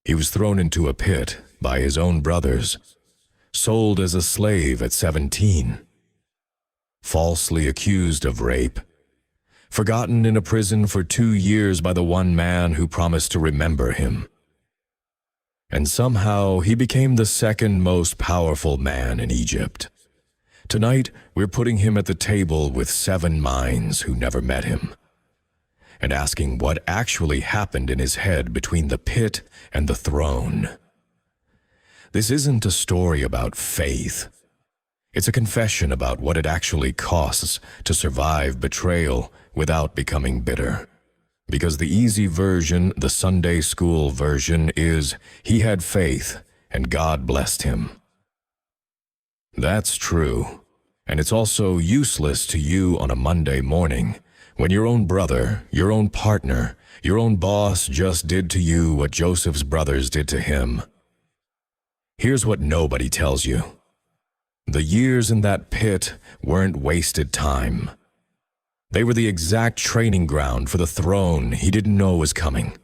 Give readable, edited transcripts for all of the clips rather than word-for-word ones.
He was thrown into a pit by his own brothers, sold as a slave at 17, falsely accused of rape, forgotten in a prison for 2 years by the one man who promised to remember him. And somehow he became the second most powerful man in Egypt. Tonight, we're putting him at the table with 7 minds who never met him, and asking what actually happened in his head between the pit and the throne. This isn't a story about faith. It's a confession about what it actually costs to survive betrayal without becoming bitter. Because the easy version, the Sunday school version, is he had faith and God blessed him. That's true, and it's also useless to you on a Monday morning when your own brother, your own partner, your own boss just did to you what Joseph's brothers did to him. Here's what nobody tells you. The years in that pit weren't wasted time. They were the exact training ground for the throne he didn't know was coming.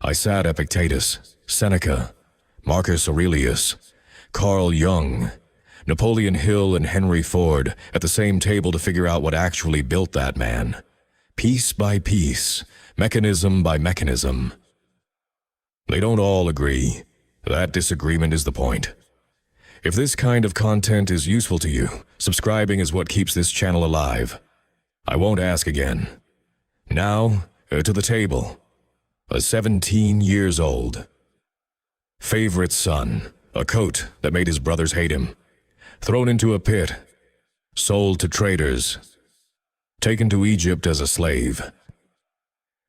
I sat Epictetus, Seneca, Marcus Aurelius, Carl Jung, Napoleon Hill and Henry Ford at the same table to figure out what actually built that man, piece by piece, mechanism by mechanism. They don't all agree. That disagreement is the point. If this kind of content is useful to you, subscribing is what keeps this channel alive. I won't ask again. Now, to the table. A 17 years old. Favorite son, a coat that made his brothers hate him. Thrown into a pit. Sold to traders. Taken to Egypt as a slave.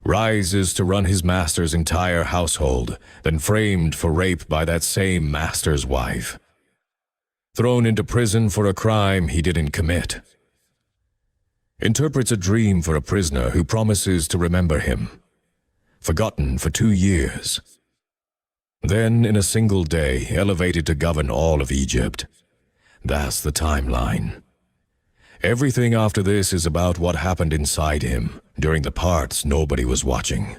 Rises to run his master's entire household, then framed for rape by that same master's wife. Thrown into prison for a crime he didn't commit. Interprets a dream for a prisoner who promises to remember him. Forgotten for 2 years. Then, in a single day, elevated to govern all of Egypt. That's the timeline. Everything after this is about what happened inside him during the parts nobody was watching.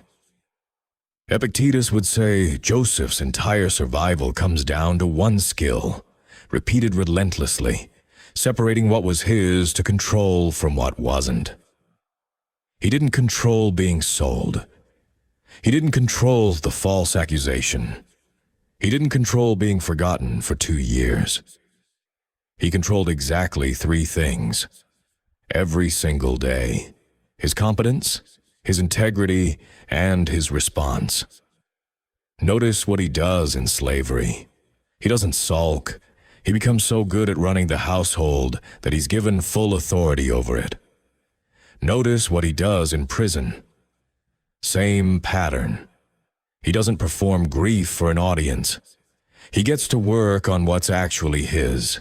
Epictetus would say Joseph's entire survival comes down to one skill, repeated relentlessly, separating what was his to control from what wasn't. He didn't control being sold. He didn't control the false accusation. He didn't control being forgotten for 2 years. He controlled exactly 3 things, every single day: his competence, his integrity, and his response. Notice what he does in slavery. He doesn't sulk. He becomes so good at running the household that he's given full authority over it. Notice what he does in prison. Same pattern. He doesn't perform grief for an audience. He gets to work on what's actually his.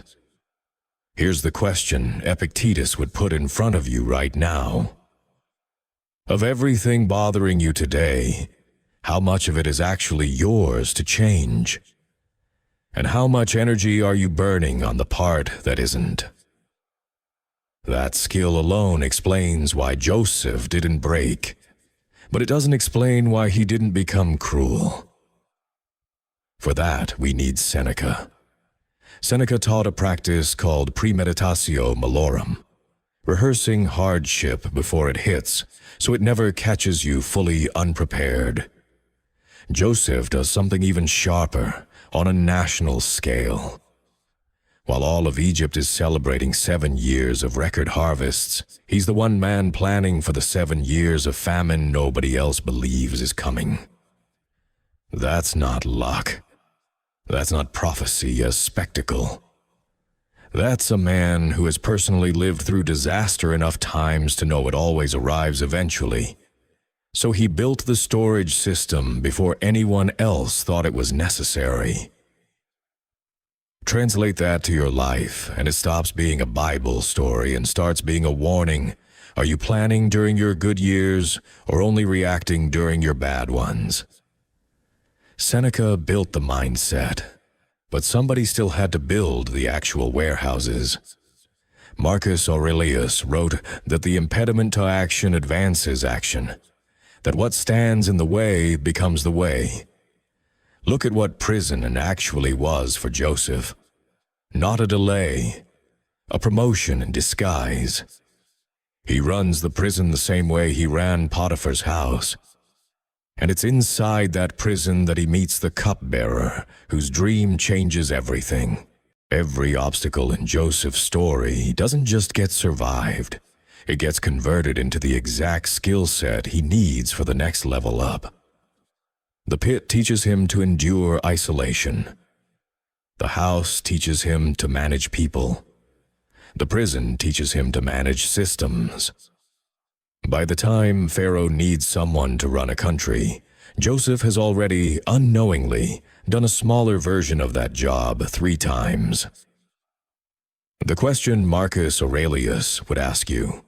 Here's the question Epictetus would put in front of you right now. Of everything bothering you today, how much of it is actually yours to change? And how much energy are you burning on the part that isn't? That skill alone explains why Joseph didn't break, but it doesn't explain why he didn't become cruel. For that, we need Seneca. Seneca taught a practice called premeditatio malorum, rehearsing hardship before it hits, so it never catches you fully unprepared. Joseph does something even sharper, on a national scale. While all of Egypt is celebrating 7 years of record harvests, he's the one man planning for the 7 years of famine nobody else believes is coming. That's not luck. That's not prophecy as spectacle. That's a man who has personally lived through disaster enough times to know it always arrives eventually. So he built the storage system before anyone else thought it was necessary. Translate that to your life, and it stops being a Bible story and starts being a warning. Are you planning during your good years, or only reacting during your bad ones? Seneca built the mindset, but somebody still had to build the actual warehouses. Marcus Aurelius wrote that the impediment to action advances action, that what stands in the way becomes the way. Look at what prison actually was for Joseph. Not a delay, a promotion in disguise. He runs the prison the same way he ran Potiphar's house. And it's inside that prison that he meets the cupbearer, whose dream changes everything. Every obstacle in Joseph's story doesn't just get survived. It gets converted into the exact skill set he needs for the next level up. The pit teaches him to endure isolation. The house teaches him to manage people. The prison teaches him to manage systems. By the time Pharaoh needs someone to run a country, Joseph has already, unknowingly, done a smaller version of that job 3 times. The question Marcus Aurelius would ask you,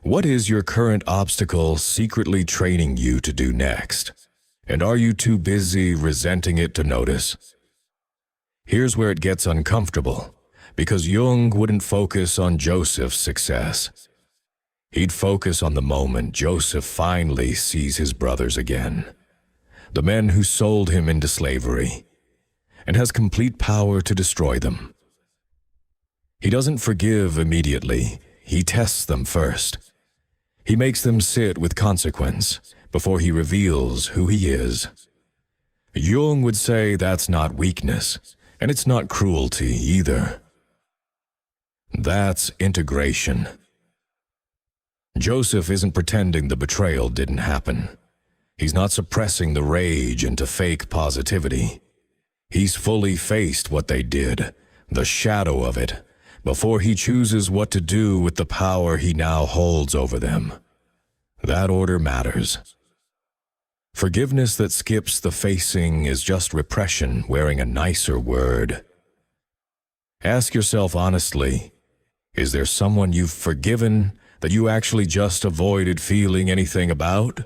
what is your current obstacle secretly training you to do next? And are you too busy resenting it to notice? Here's where it gets uncomfortable, because Jung wouldn't focus on Joseph's success. He'd focus on the moment Joseph finally sees his brothers again, the men who sold him into slavery, and has complete power to destroy them. He doesn't forgive immediately, he tests them first. He makes them sit with consequence before he reveals who he is. Jung would say that's not weakness, and it's not cruelty either. That's integration. Joseph isn't pretending the betrayal didn't happen. He's not suppressing the rage into fake positivity. He's fully faced what they did, the shadow of it, before he chooses what to do with the power he now holds over them. That order matters. Forgiveness that skips the facing is just repression wearing a nicer word. Ask yourself honestly, is there someone you've forgiven that you actually just avoided feeling anything about?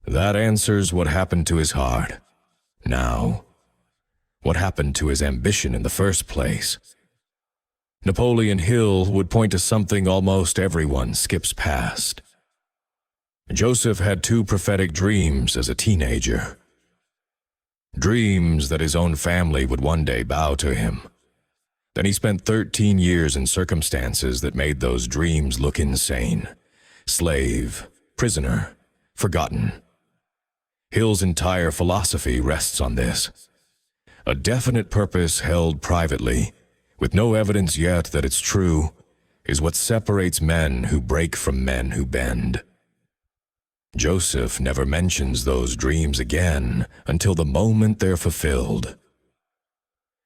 That answers what happened to his heart. Now, what happened to his ambition in the first place? Napoleon Hill would point to something almost everyone skips past. Joseph had 2 prophetic dreams as a teenager. Dreams that his own family would one day bow to him. Then he spent 13 years in circumstances that made those dreams look insane. Slave, prisoner, forgotten. Hill's entire philosophy rests on this. A definite purpose held privately, with no evidence yet that it's true, is what separates men who break from men who bend. Joseph never mentions those dreams again until the moment they're fulfilled.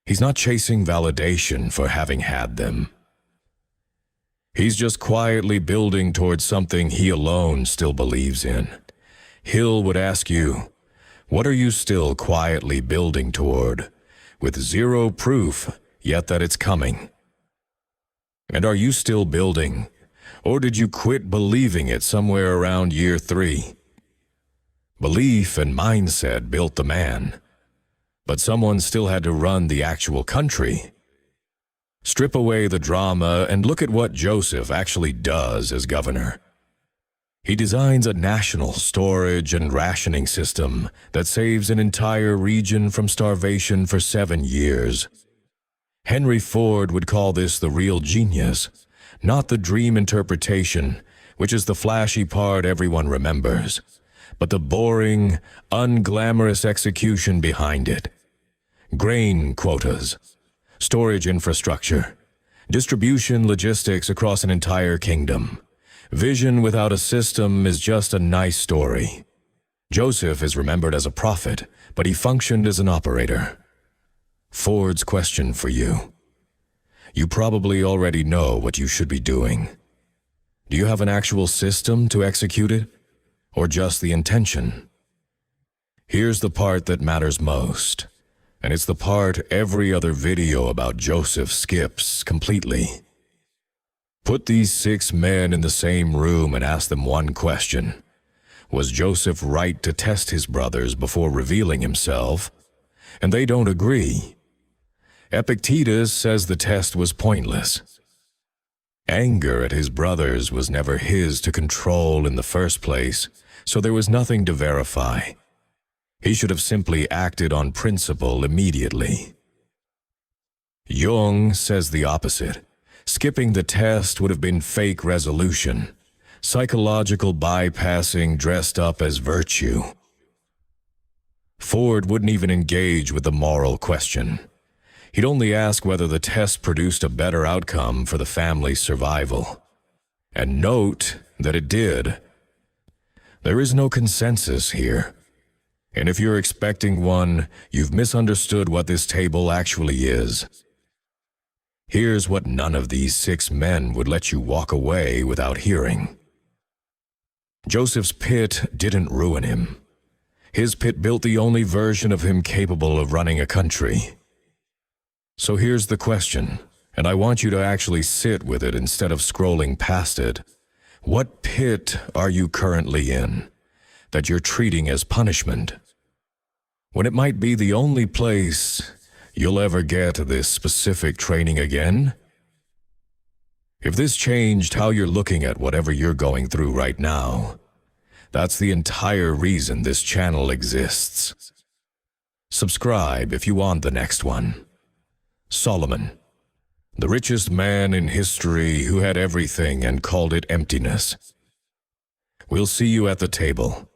He's not chasing validation for having had them. He's just quietly building towards something he alone still believes in. Hill would ask you, what are you still quietly building toward, with 0 proof yet that it's coming? And are you still building, or did you quit believing it somewhere around year 3? Belief and mindset built the man, but someone still had to run the actual country. Strip away the drama and look at what Joseph actually does as governor. He designs a national storage and rationing system that saves an entire region from starvation for 7 years. Henry Ford would call this the real genius, not the dream interpretation, which is the flashy part everyone remembers, but the boring, unglamorous execution behind it. Grain quotas, storage infrastructure, distribution logistics across an entire kingdom. Vision without a system is just a nice story. Joseph is remembered as a prophet, but he functioned as an operator. Ford's question for you. You probably already know what you should be doing. Do you have an actual system to execute it, or just the intention? Here's the part that matters most, and it's the part every other video about Joseph skips completely. Put these 6 men in the same room and ask them one question. Was Joseph right to test his brothers before revealing himself? And they don't agree. Epictetus says the test was pointless. Anger at his brothers was never his to control in the first place, so there was nothing to verify. He should have simply acted on principle immediately. Jung says the opposite. Skipping the test would have been fake resolution, psychological bypassing dressed up as virtue. Ford wouldn't even engage with the moral question. He'd only ask whether the test produced a better outcome for the family's survival. And note that it did. There is no consensus here. And if you're expecting one, you've misunderstood what this table actually is. Here's what none of these 6 men would let you walk away without hearing. Joseph's pit didn't ruin him. His pit built the only version of him capable of running a country. So here's the question, and I want you to actually sit with it instead of scrolling past it. What pit are you currently in that you're treating as punishment, when it might be the only place you'll ever get this specific training again? If this changed how you're looking at whatever you're going through right now, that's the entire reason this channel exists. Subscribe if you want the next one. Solomon, the richest man in history who had everything and called it emptiness. We'll see you at the table.